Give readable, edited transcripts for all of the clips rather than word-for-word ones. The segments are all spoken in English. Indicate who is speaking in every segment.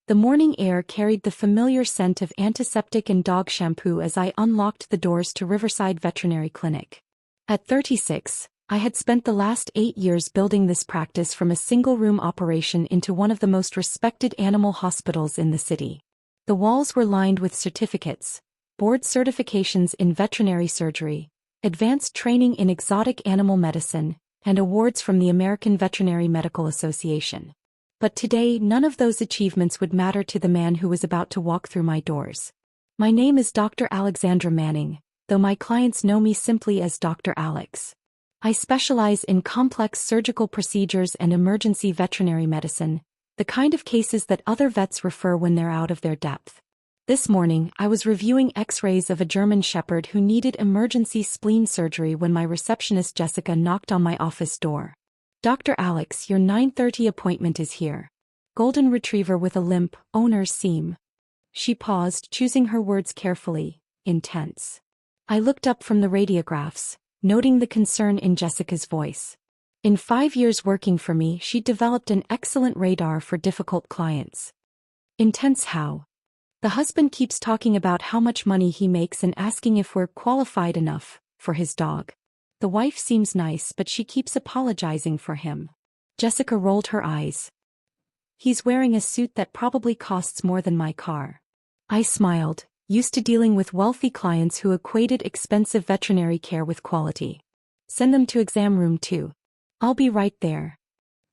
Speaker 1: The morning air carried the familiar scent of antiseptic and dog shampoo as I unlocked the doors to Riverside Veterinary Clinic. At 36, I had spent the last 8 years building this practice from a single-room operation into one of the most respected animal hospitals in the city. The walls were lined with certificates, board certifications in veterinary surgery, advanced training in exotic animal medicine, and awards from the American Veterinary Medical Association. But today, none of those achievements would matter to the man who was about to walk through my doors. My name is Dr. Alexandra Manning, though my clients know me simply as Dr. Alex. I specialize in complex surgical procedures and emergency veterinary medicine, the kind of cases that other vets refer when they're out of their depth. This morning, I was reviewing X-rays of a German Shepherd who needed emergency spleen surgery when my receptionist Jessica knocked on my office door. "Dr. Alex, your 9:30 appointment is here. Golden Retriever with a limp, owner's seam." She paused, choosing her words carefully, intense. I looked up from the radiographs, noting the concern in Jessica's voice. In 5 years working for me, she developed an excellent radar for difficult clients. Intense how? "The husband keeps talking about how much money he makes and asking if we're qualified enough for his dog. The wife seems nice, but she keeps apologizing for him." Jessica rolled her eyes. "He's wearing a suit that probably costs more than my car." I smiled, used to dealing with wealthy clients who equated expensive veterinary care with quality. "Send them to exam room 2. I'll be right there."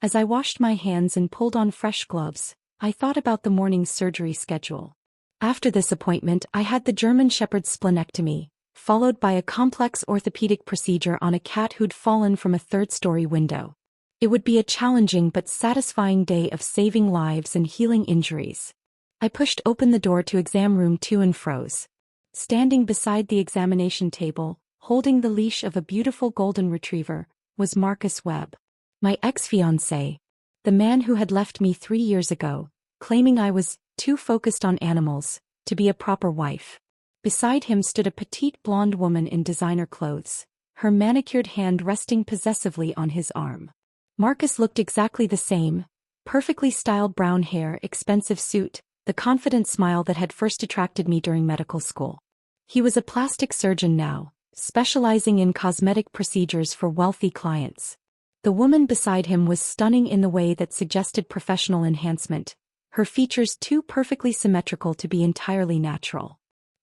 Speaker 1: As I washed my hands and pulled on fresh gloves, I thought about the morning's surgery schedule. After this appointment, I had the German Shepherd's splenectomy, followed by a complex orthopedic procedure on a cat who'd fallen from a third-story window. It would be a challenging but satisfying day of saving lives and healing injuries. I pushed open the door to exam room 2 and froze. Standing beside the examination table, holding the leash of a beautiful golden retriever, was Marcus Webb. My ex-fiancé. The man who had left me 3 years ago, claiming I was too focused on animals to be a proper wife. Beside him stood a petite blonde woman in designer clothes, her manicured hand resting possessively on his arm. Marcus looked exactly the same, perfectly styled brown hair, expensive suit, the confident smile that had first attracted me during medical school. He was a plastic surgeon now, specializing in cosmetic procedures for wealthy clients. The woman beside him was stunning in the way that suggested professional enhancement, her features too perfectly symmetrical to be entirely natural.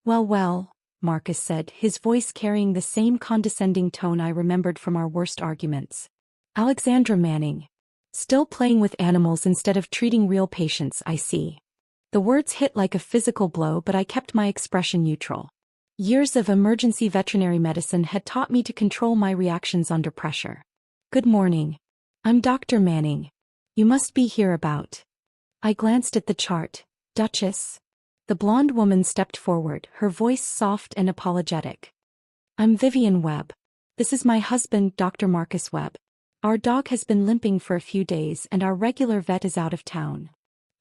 Speaker 1: Well, Marcus said, his voice carrying the same condescending tone I remembered from our worst arguments. "Alexandra Manning. Still playing with animals instead of treating real patients, I see." The words hit like a physical blow, but I kept my expression neutral. Years of emergency veterinary medicine had taught me to control my reactions under pressure. "Good morning. I'm Dr. Manning. You must be here about." I glanced at the chart. "Duchess?" The blonde woman stepped forward, her voice soft and apologetic. "I'm Vivian Webb. This is my husband, Dr. Marcus Webb. Our dog has been limping for a few days and our regular vet is out of town."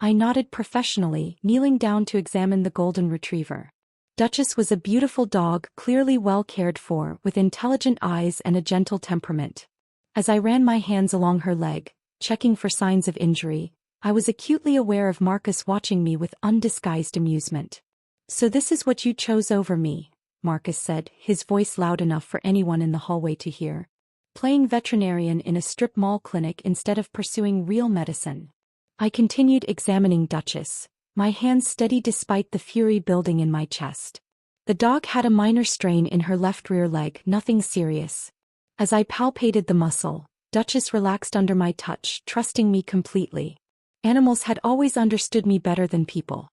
Speaker 1: I nodded professionally, kneeling down to examine the golden retriever. Duchess was a beautiful dog, clearly well cared for, with intelligent eyes and a gentle temperament. As I ran my hands along her leg, checking for signs of injury, I was acutely aware of Marcus watching me with undisguised amusement. "So this is what you chose over me," Marcus said, his voice loud enough for anyone in the hallway to hear. "Playing veterinarian in a strip mall clinic instead of pursuing real medicine." I continued examining Duchess, my hands steady despite the fury building in my chest. The dog had a minor strain in her left rear leg, nothing serious. As I palpated the muscle, Duchess relaxed under my touch, trusting me completely. Animals had always understood me better than people.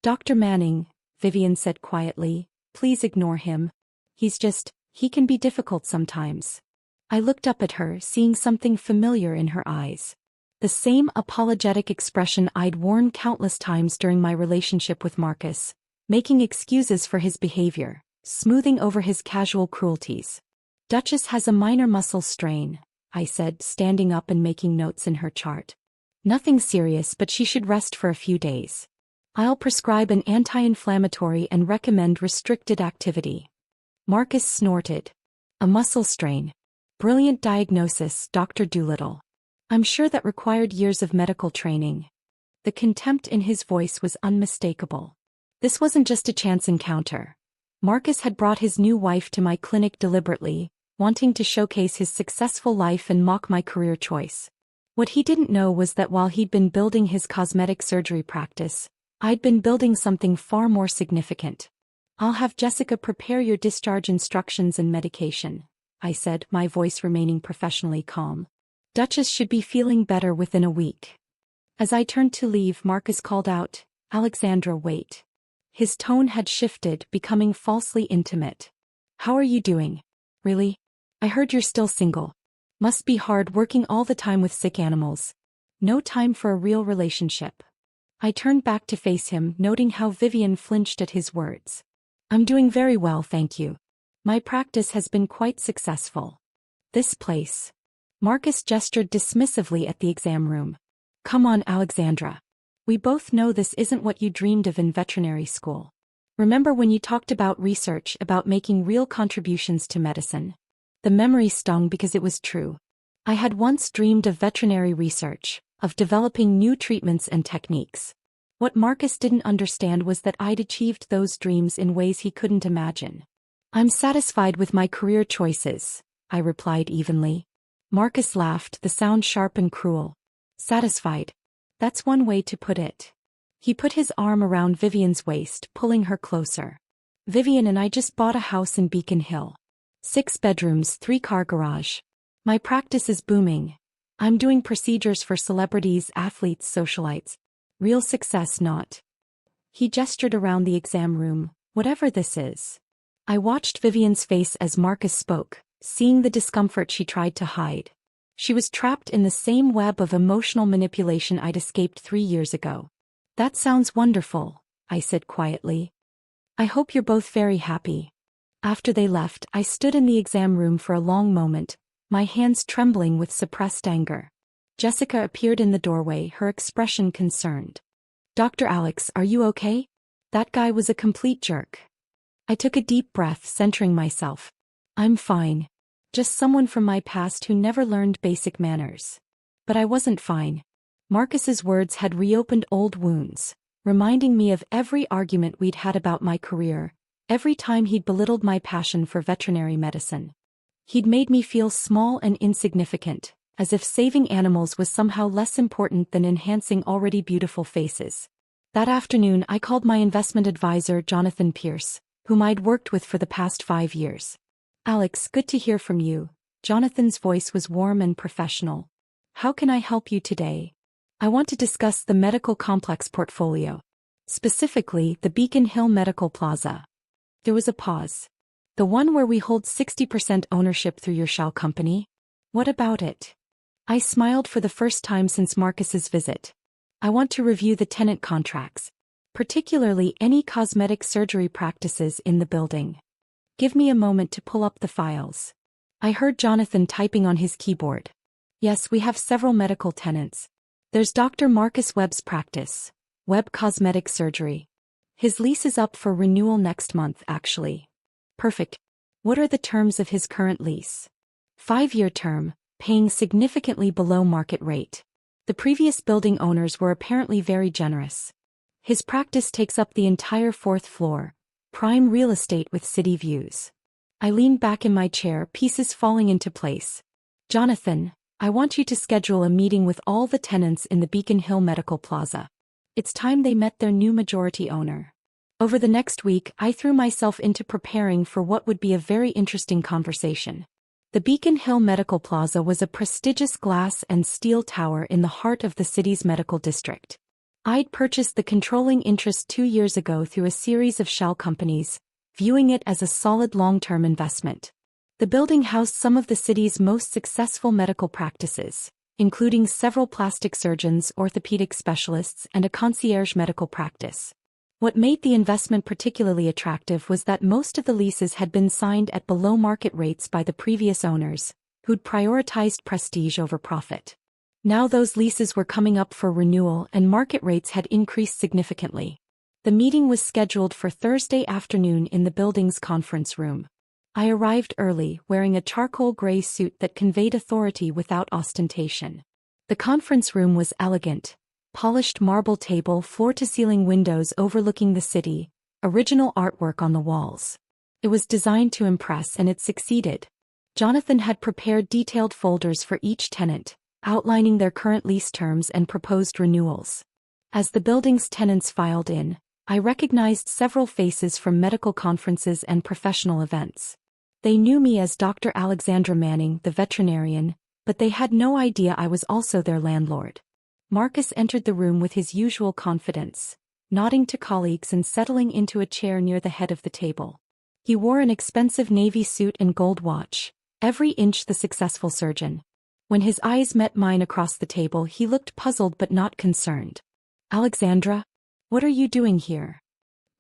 Speaker 1: "Dr. Manning," Vivian said quietly, "please ignore him. He can be difficult sometimes." I looked up at her, seeing something familiar in her eyes. The same apologetic expression I'd worn countless times during my relationship with Marcus, making excuses for his behavior, smoothing over his casual cruelties. "Duchess has a minor muscle strain," I said, standing up and making notes in her chart. "Nothing serious, but she should rest for a few days. I'll prescribe an anti-inflammatory and recommend restricted activity." Marcus snorted. "A muscle strain. Brilliant diagnosis, Dr. Doolittle. I'm sure that required years of medical training." The contempt in his voice was unmistakable. This wasn't just a chance encounter. Marcus had brought his new wife to my clinic deliberately, wanting to showcase his successful life and mock my career choice. What he didn't know was that while he'd been building his cosmetic surgery practice, I'd been building something far more significant. "I'll have Jessica prepare your discharge instructions and medication," I said, my voice remaining professionally calm. "Duchess should be feeling better within a week." As I turned to leave, Marcus called out, "Alexandra, wait." His tone had shifted, becoming falsely intimate. "How are you doing? Really? I heard you're still single. Must be hard working all the time with sick animals. No time for a real relationship." I turned back to face him, noting how Vivian flinched at his words. "I'm doing very well, thank you. My practice has been quite successful." "This place." Marcus gestured dismissively at the exam room. "Come on, Alexandra. We both know this isn't what you dreamed of in veterinary school. Remember when you talked about research, about making real contributions to medicine?" The memory stung because it was true. I had once dreamed of veterinary research, of developing new treatments and techniques. What Marcus didn't understand was that I'd achieved those dreams in ways he couldn't imagine. "I'm satisfied with my career choices," I replied evenly. Marcus laughed, the sound sharp and cruel. "Satisfied? That's one way to put it." He put his arm around Vivian's waist, pulling her closer. "Vivian and I just bought a house in Beacon Hill. 6 bedrooms, 3-car garage. My practice is booming. I'm doing procedures for celebrities, athletes, socialites. Real success, not." He gestured around the exam room, "Whatever this is." I watched Vivian's face as Marcus spoke, seeing the discomfort she tried to hide. She was trapped in the same web of emotional manipulation I'd escaped 3 years ago. "That sounds wonderful," I said quietly. "I hope you're both very happy." After they left, I stood in the exam room for a long moment, my hands trembling with suppressed anger. Jessica appeared in the doorway, her expression concerned. "Dr. Alex, are you okay? That guy was a complete jerk." I took a deep breath, centering myself. "I'm fine. Just someone from my past who never learned basic manners." But I wasn't fine. Marcus's words had reopened old wounds, reminding me of every argument we'd had about my career, every time he'd belittled my passion for veterinary medicine. He'd made me feel small and insignificant, as if saving animals was somehow less important than enhancing already beautiful faces. That afternoon I called my investment advisor, Jonathan Pierce, whom I'd worked with for the past 5 years. "Alex, good to hear from you." Jonathan's voice was warm and professional. "How can I help you today?" "I want to discuss the medical complex portfolio. Specifically, the Beacon Hill Medical Plaza." There was a pause. "The one where we hold 60% ownership through your shell company? What about it?" I smiled for the first time since Marcus's visit. "I want to review the tenant contracts, particularly any cosmetic surgery practices in the building. Give me a moment to pull up the files." I heard Jonathan typing on his keyboard. "Yes, we have several medical tenants. There's Dr. Marcus Webb's practice, Webb Cosmetic Surgery. His lease is up for renewal next month, actually." "Perfect. What are the terms of his current lease?" 5-year term, paying significantly below market rate. The previous building owners were apparently very generous. His practice takes up the entire 4th floor, prime real estate with city views. I leaned back in my chair, pieces falling into place. "Jonathan, I want you to schedule a meeting with all the tenants in the Beacon Hill Medical Plaza. It's time they met their new majority owner." Over the next week, I threw myself into preparing for what would be a very interesting conversation. The Beacon Hill Medical Plaza was a prestigious glass and steel tower in the heart of the city's medical district. I'd purchased the controlling interest 2 years ago through a series of shell companies, viewing it as a solid long-term investment. The building housed some of the city's most successful medical practices, including several plastic surgeons, orthopedic specialists, and a concierge medical practice. What made the investment particularly attractive was that most of the leases had been signed at below-market rates by the previous owners, who'd prioritized prestige over profit. Now those leases were coming up for renewal and market rates had increased significantly. The meeting was scheduled for Thursday afternoon in the building's conference room. I arrived early, wearing a charcoal gray suit that conveyed authority without ostentation. The conference room was elegant, Polished marble table, floor-to-ceiling windows overlooking the city, original artwork on the walls. It was designed to impress and it succeeded. Jonathan had prepared detailed folders for each tenant, outlining their current lease terms and proposed renewals. As the building's tenants filed in, I recognized several faces from medical conferences and professional events. They knew me as Dr. Alexandra Manning, the veterinarian, but they had no idea I was also their landlord. Marcus entered the room with his usual confidence, nodding to colleagues and settling into a chair near the head of the table. He wore an expensive navy suit and gold watch, every inch the successful surgeon. When his eyes met mine across the table, he looked puzzled but not concerned. "Alexandra? What are you doing here?"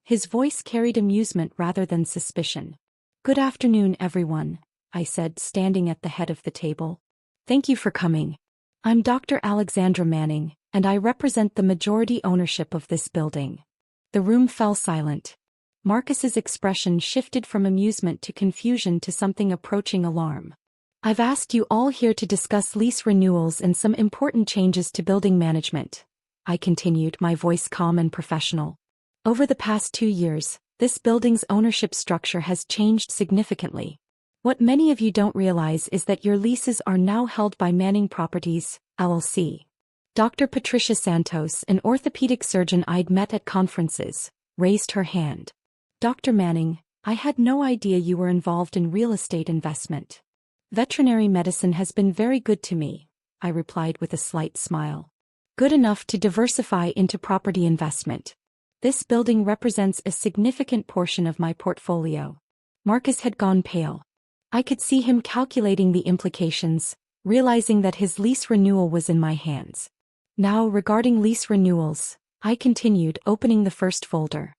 Speaker 1: His voice carried amusement rather than suspicion. "Good afternoon, everyone," I said, standing at the head of the table. "Thank you for coming. I'm Dr. Alexandra Manning, and I represent the majority ownership of this building." The room fell silent. Marcus's expression shifted from amusement to confusion to something approaching alarm. "I've asked you all here to discuss lease renewals and some important changes to building management," I continued, my voice calm and professional. "Over the past 2 years, this building's ownership structure has changed significantly. What many of you don't realize is that your leases are now held by Manning Properties, LLC. Dr. Patricia Santos, an orthopedic surgeon I'd met at conferences, raised her hand. "Dr. Manning, I had no idea you were involved in real estate investment." "Veterinary medicine has been very good to me," I replied with a slight smile. "Good enough to diversify into property investment. This building represents a significant portion of my portfolio." Marcus had gone pale. I could see him calculating the implications, realizing that his lease renewal was in my hands. "Now, regarding lease renewals," I continued, opening the first folder.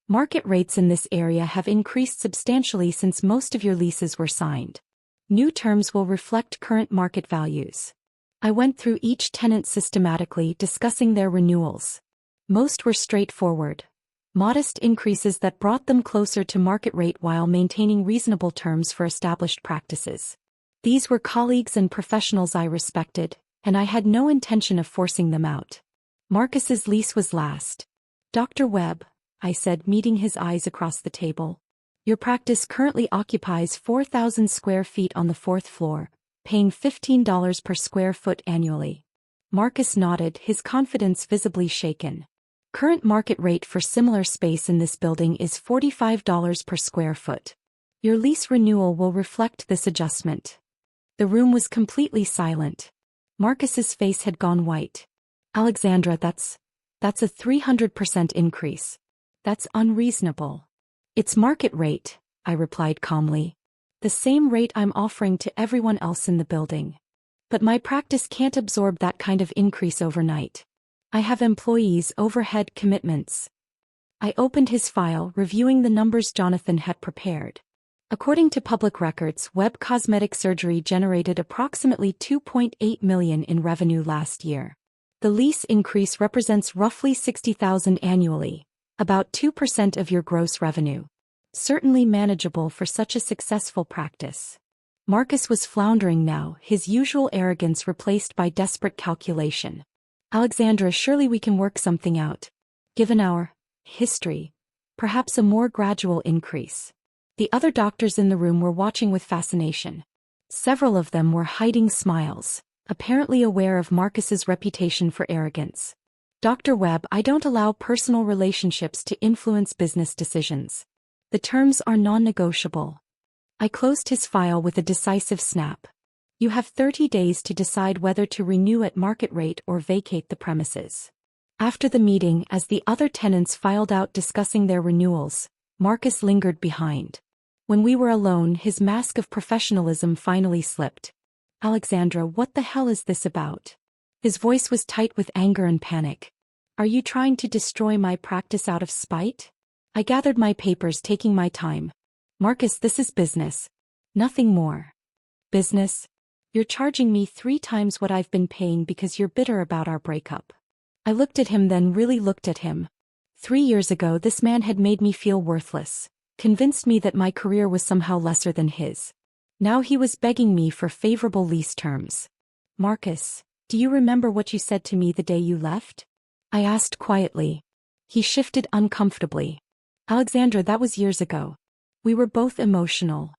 Speaker 1: "Market rates in this area have increased substantially since most of your leases were signed. New terms will reflect current market values." I went through each tenant systematically, discussing their renewals. Most were straightforward. Modest increases that brought them closer to market rate while maintaining reasonable terms for established practices. These were colleagues and professionals I respected, and I had no intention of forcing them out. Marcus's lease was last. "Dr. Webb," I said, meeting his eyes across the table. "Your practice currently occupies 4,000 square feet on the 4th floor, paying $15 per square foot annually." Marcus nodded, his confidence visibly shaken. "Current market rate for similar space in this building is $45 per square foot. Your lease renewal will reflect this adjustment." The room was completely silent. Marcus's face had gone white. "Alexandra, that's a 300% increase. That's unreasonable." "It's market rate," I replied calmly. "The same rate I'm offering to everyone else in the building. But my practice can't absorb that kind of increase overnight. I have employees' overhead commitments." I opened his file, reviewing the numbers Jonathan had prepared. According to public records, Webb Cosmetic Surgery generated approximately $2.8 million in revenue last year. The lease increase represents roughly $60,000 annually, about 2% of your gross revenue. Certainly manageable for such a successful practice. Marcus was floundering now, his usual arrogance replaced by desperate calculation. "Alexandra, surely we can work something out. Given our history, perhaps a more gradual increase." The other doctors in the room were watching with fascination. Several of them were hiding smiles, apparently aware of Marcus's reputation for arrogance. "Dr. Webb, I don't allow personal relationships to influence business decisions. The terms are non-negotiable." I closed his file with a decisive snap. "You have 30 days to decide whether to renew at market rate or vacate the premises." After the meeting, as the other tenants filed out discussing their renewals, Marcus lingered behind. When we were alone, his mask of professionalism finally slipped. "Alexandra, what the hell is this about?" His voice was tight with anger and panic. "Are you trying to destroy my practice out of spite?" I gathered my papers, taking my time. "Marcus, this is business. Nothing more." "Business? You're charging me 3 times what I've been paying because you're bitter about our breakup." I looked at him, then really looked at him. 3 years ago this man had made me feel worthless, convinced me that my career was somehow lesser than his. Now he was begging me for favorable lease terms. "Marcus, do you remember what you said to me the day you left?" I asked quietly. He shifted uncomfortably. Alexandra, that was years ago. We were both emotional.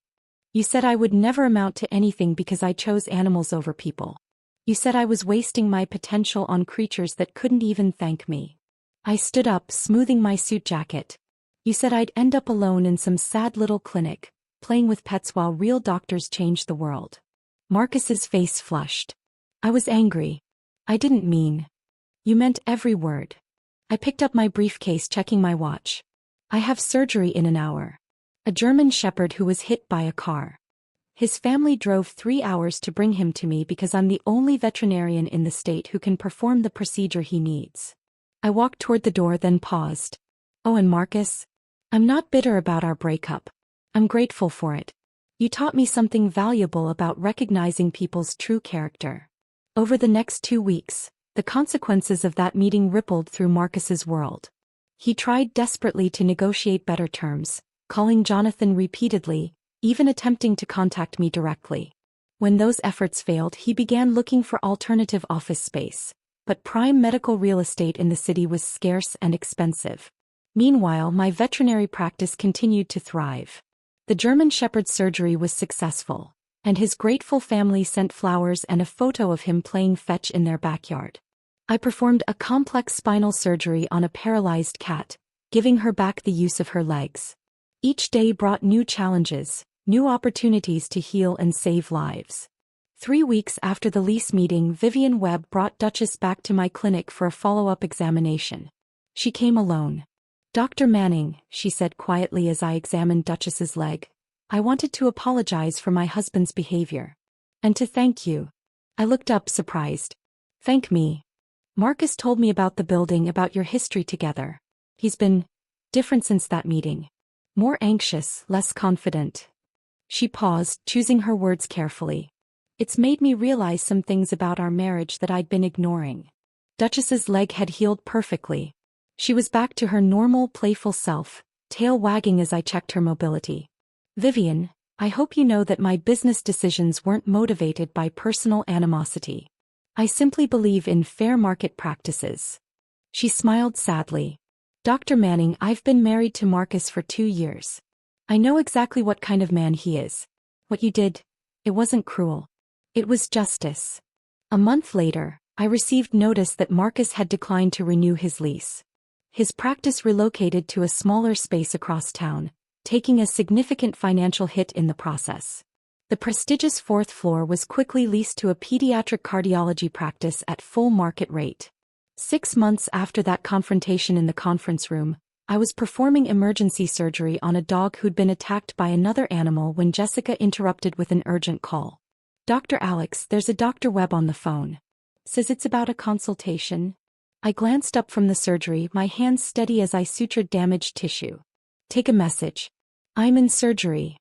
Speaker 1: You said I would never amount to anything because I chose animals over people. You said I was wasting my potential on creatures that couldn't even thank me. I stood up, smoothing my suit jacket. You said I'd end up alone in some sad little clinic, playing with pets while real doctors changed the world. Marcus's face flushed. I was angry. I didn't mean. You meant every word. I picked up my briefcase, checking my watch. I have surgery in an hour. A German shepherd who was hit by a car. His family drove 3 hours to bring him to me because I'm the only veterinarian in the state who can perform the procedure he needs. I walked toward the door, then paused. Oh, and Marcus? I'm not bitter about our breakup. I'm grateful for it. You taught me something valuable about recognizing people's true character. Over the next 2 weeks, the consequences of that meeting rippled through Marcus's world. He tried desperately to negotiate better terms, calling Jonathan repeatedly, even attempting to contact me directly. When those efforts failed, he began looking for alternative office space, but prime medical real estate in the city was scarce and expensive. Meanwhile, my veterinary practice continued to thrive. The German shepherd's surgery was successful, and his grateful family sent flowers and a photo of him playing fetch in their backyard. I performed a complex spinal surgery on a paralyzed cat, giving her back the use of her legs. Each day brought new challenges, new opportunities to heal and save lives. 3 weeks after the lease meeting, Vivian Webb brought Duchess back to my clinic for a follow-up examination. She came alone. Dr. Manning, she said quietly as I examined Duchess's leg, I wanted to apologize for my husband's behavior. And to thank you. I looked up, surprised. Thank me. Marcus told me about the building, about your history together. He's been different since that meeting. More anxious, less confident. She paused, choosing her words carefully. It's made me realize some things about our marriage that I'd been ignoring. Duchess's leg had healed perfectly. She was back to her normal, playful self, tail wagging as I checked her mobility. Vivian, I hope you know that my business decisions weren't motivated by personal animosity. I simply believe in fair market practices. She smiled sadly. Dr. Manning, I've been married to Marcus for 2 years. I know exactly what kind of man he is. What you did, it wasn't cruel. It was justice. A month later, I received notice that Marcus had declined to renew his lease. His practice relocated to a smaller space across town, taking a significant financial hit in the process. The prestigious 4th floor was quickly leased to a pediatric cardiology practice at full market rate. 6 months after that confrontation in the conference room, I was performing emergency surgery on a dog who'd been attacked by another animal when Jessica interrupted with an urgent call. Dr. Alex, there's a Dr. Webb on the phone. Says it's about a consultation. I glanced up from the surgery, my hands steady as I sutured damaged tissue. Take a message. I'm in surgery.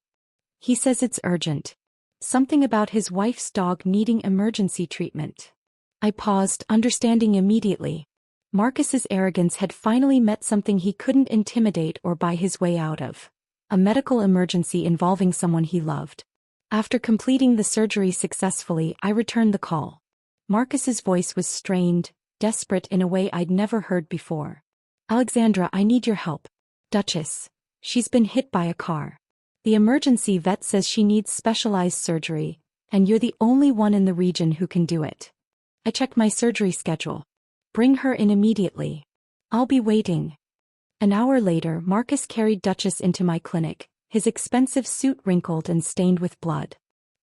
Speaker 1: He says it's urgent. Something about his wife's dog needing emergency treatment. I paused, understanding immediately. Marcus's arrogance had finally met something he couldn't intimidate or buy his way out of. A medical emergency involving someone he loved. After completing the surgery successfully, I returned the call. Marcus's voice was strained, desperate in a way I'd never heard before. Alexandra, I need your help. Duchess. She's been hit by a car. The emergency vet says she needs specialized surgery, and you're the only one in the region who can do it. I checked my surgery schedule. Bring her in immediately. I'll be waiting. An hour later, Marcus carried Duchess into my clinic, his expensive suit wrinkled and stained with blood.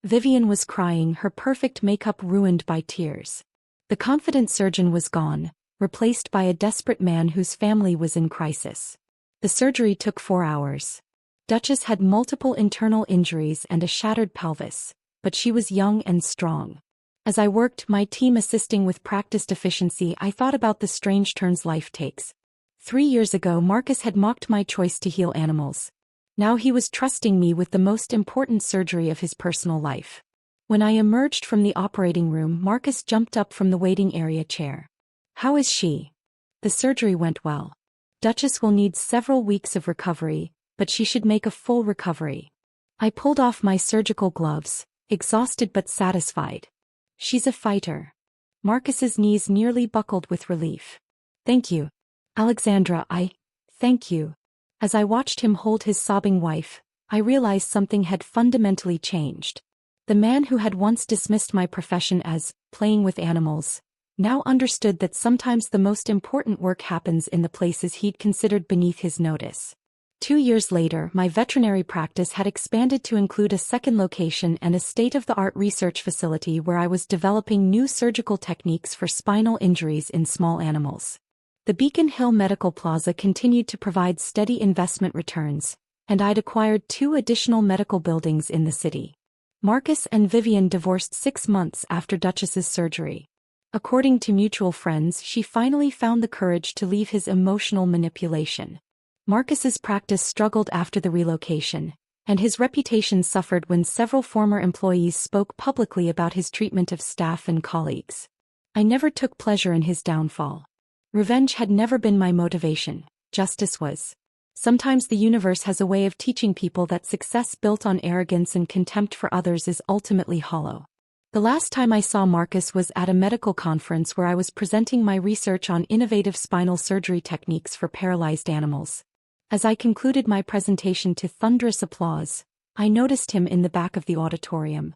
Speaker 1: Vivian was crying, her perfect makeup ruined by tears. The confident surgeon was gone, replaced by a desperate man whose family was in crisis. The surgery took 4 hours. Duchess had multiple internal injuries and a shattered pelvis, but she was young and strong. As I worked, my team assisting with practice efficiency, I thought about the strange turns life takes. 3 years ago, Marcus had mocked my choice to heal animals. Now he was trusting me with the most important surgery of his personal life. When I emerged from the operating room, Marcus jumped up from the waiting area chair. How is she? The surgery went well. Duchess will need several weeks of recovery, but she should make a full recovery. I pulled off my surgical gloves, exhausted but satisfied. She's a fighter. Marcus's knees nearly buckled with relief. Thank you. Alexandra, thank you. As I watched him hold his sobbing wife, I realized something had fundamentally changed. The man who had once dismissed my profession as playing with animals now understood that sometimes the most important work happens in the places he'd considered beneath his notice. 2 years later, my veterinary practice had expanded to include a second location and a state-of-the-art research facility where I was developing new surgical techniques for spinal injuries in small animals. The Beacon Hill Medical Plaza continued to provide steady investment returns, and I'd acquired 2 additional medical buildings in the city. Marcus and Vivian divorced 6 months after Duchess's surgery. According to mutual friends, she finally found the courage to leave his emotional manipulation. Marcus's practice struggled after the relocation, and his reputation suffered when several former employees spoke publicly about his treatment of staff and colleagues. I never took pleasure in his downfall. Revenge had never been my motivation, justice was. Sometimes the universe has a way of teaching people that success built on arrogance and contempt for others is ultimately hollow. The last time I saw Marcus was at a medical conference where I was presenting my research on innovative spinal surgery techniques for paralyzed animals. As I concluded my presentation to thunderous applause, I noticed him in the back of the auditorium.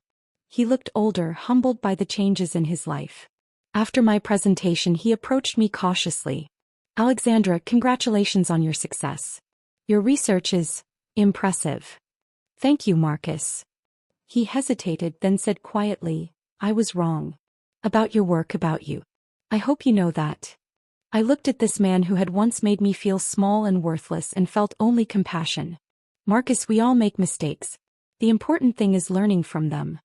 Speaker 1: He looked older, humbled by the changes in his life. After my presentation, he approached me cautiously. "Alexandra, congratulations on your success. Your research is impressive." "Thank you, Marcus." He hesitated, then said quietly, "I was wrong. About your work, about you. I hope you know that." I looked at this man who had once made me feel small and worthless and felt only compassion. "Marcus, we all make mistakes. The important thing is learning from them."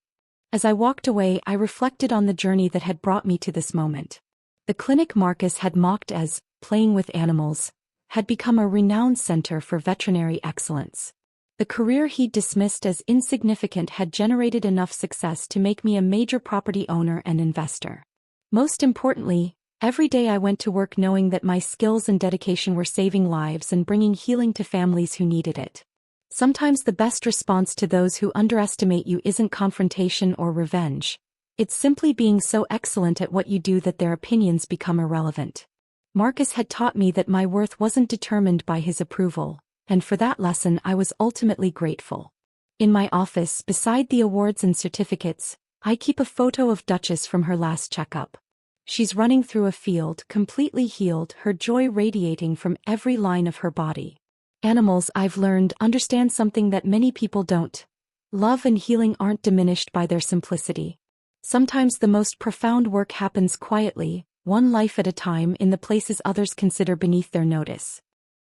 Speaker 1: As I walked away, I reflected on the journey that had brought me to this moment. The clinic Marcus had mocked as playing with animals had become a renowned center for veterinary excellence. The career he'd dismissed as insignificant had generated enough success to make me a major property owner and investor. Most importantly, every day I went to work knowing that my skills and dedication were saving lives and bringing healing to families who needed it. Sometimes the best response to those who underestimate you isn't confrontation or revenge. It's simply being so excellent at what you do that their opinions become irrelevant. Marcus had taught me that my worth wasn't determined by his approval, and for that lesson I was ultimately grateful. In my office, beside the awards and certificates, I keep a photo of Duchess from her last checkup. She's running through a field, completely healed, her joy radiating from every line of her body. Animals, I've learned, understand something that many people don't. Love and healing aren't diminished by their simplicity. Sometimes the most profound work happens quietly, one life at a time, in the places others consider beneath their notice.